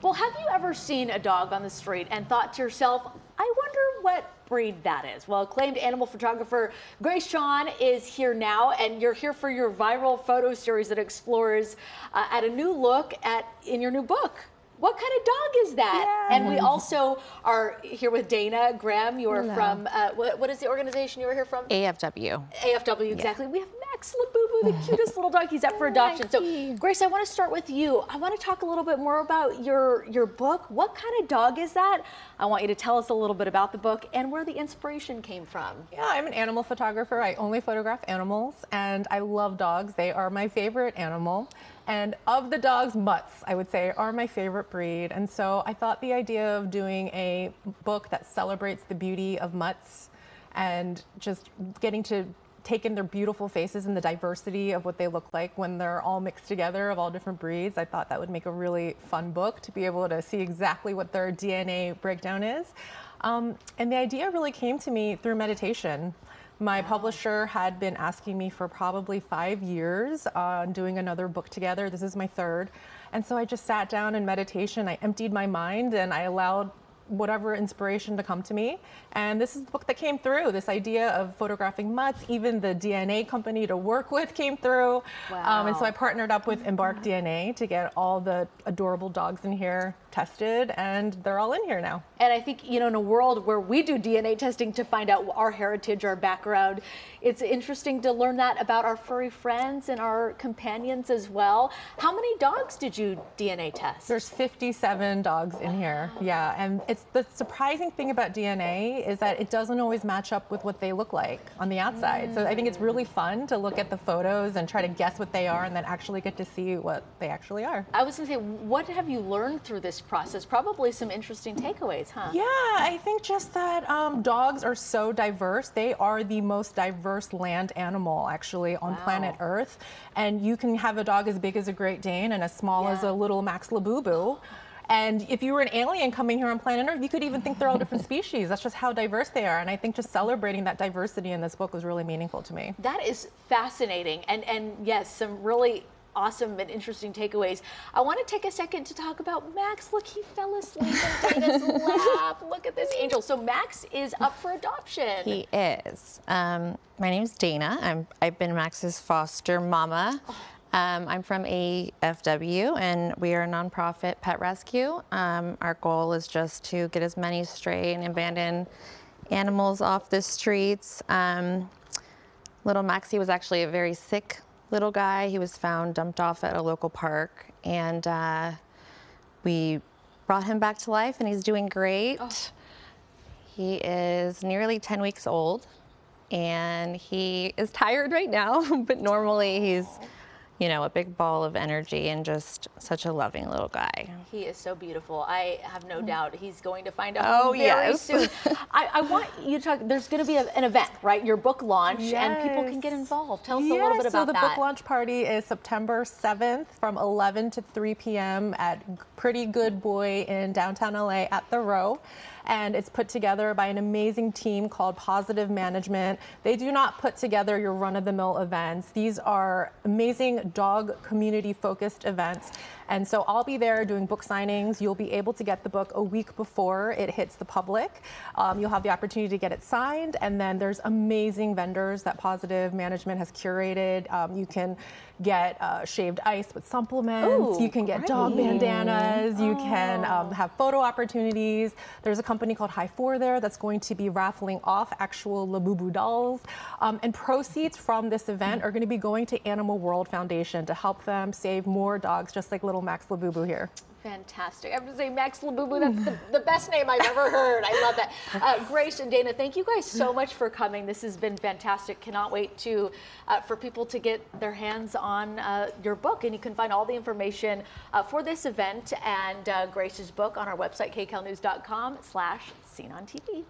Well, have you ever seen a dog on the street and thought to yourself, I wonder what breed that is? Well, acclaimed animal photographer Grace Chon is here now, and you're here for your viral photo series that explores at a new look in your new book. What kind of dog is that? Yeah. And we also are here with Dana Graham. You are from, what is the organization you were here from? AFW. AFW, exactly. We have Max Labubu, the cutest little dog. He's up for adoption. So, Grace, I want to start with you. I want to talk a little bit more about your book. What kind of dog is that? I want you to tell us a little bit about the book and where the inspiration came from. Yeah, I'm an animal photographer. I only photograph animals, and I love dogs. They are my favorite animal. And of the dogs, mutts, I would say, are my favorite breed. And so I thought the idea of doing a book that celebrates the beauty of mutts and just getting to take in their beautiful faces and the diversity of what they look like when they're all mixed together of all different breeds, I thought that would make a really fun book to be able to see exactly what their DNA breakdown is. And the idea really came to me through meditation. My publisher had been asking me for probably 5 years on doing another book together. This is my third. And so I just sat down in meditation. I emptied my mind and I allowed whatever inspiration to come to me. And this is the book that came through. This idea of photographing mutts, even the DNA company to work with came through. Wow. And so I partnered up with Embark DNA to get all the adorable dogs in here tested, and they're all in here now. And I think, in a world where we do DNA testing to find out our heritage, our background, it's interesting to learn that about our furry friends and our companions as well. How many dogs did you DNA test? There's 57 dogs in here. Yeah, and it's the surprising thing about DNA is that it doesn't always match up with what they look like on the outside. So I think it's really fun to look at the photos and try to guess what they are and then actually get to see what they actually are. I was going to say, what have you learned through this process? Probably some interesting takeaways, huh? Yeah, I think just that dogs are so diverse. They are the most diverse land animal actually on planet Earth. And you can have a dog as big as a Great Dane and as small as a little Max Labubu. And if you were an alien coming here on planet Earth, you could even think they're all different species. That's just how diverse they are. And I think just celebrating that diversity in this book was really meaningful to me. That is fascinating. And yes, some really awesome and interesting takeaways. I want to take a second to talk about Max. Look, he fell asleep in Dana's lap. Look at this angel. So Max is up for adoption. He is. My name's Dana. I've been Max's foster mama. I'm from AFW, and we are a nonprofit pet rescue. Our goal is just to get as many stray and abandoned animals off the streets. Little Maxie was actually a very sick little guy. He was found dumped off at a local park, and we brought him back to life, and he's doing great. He is nearly 10 weeks old, and he is tired right now, but normally he's a big ball of energy and just such a loving little guy. He is so beautiful. I have no doubt he's going to find out very soon. I want you to talk, there's going to be an event, right? Your book launch, and people can get involved. Tell us a little bit about that. So the book launch party is September 7th from 11 to 3 p.m. at Pretty Good Boy in downtown LA at the Row. And it's put together by an amazing team called Positive Management. They do not put together your run-of-the-mill events. These are amazing dog community-focused events. And so I'll be there doing book signings. You'll be able to get the book a week before it hits the public. You'll have the opportunity to get it signed. And then there's amazing vendors that Positive Management has curated. You can get shaved ice with supplements. You can get dog bandanas. You can have photo opportunities. There's a company called High 4 there that's going to be raffling off actual Labubu dolls. And proceeds from this event are going to be going to Animal World Foundation to help them save more dogs, just like little Max Labubu here. Fantastic. I have to say, Max Labubu, that's the best name I've ever heard. I love that. Grace and Dana, thank you guys so much for coming. This has been fantastic. Cannot wait to for people to get their hands on your book. And you can find all the information for this event and Grace's book on our website, kcalnews.com/SeenOnTV.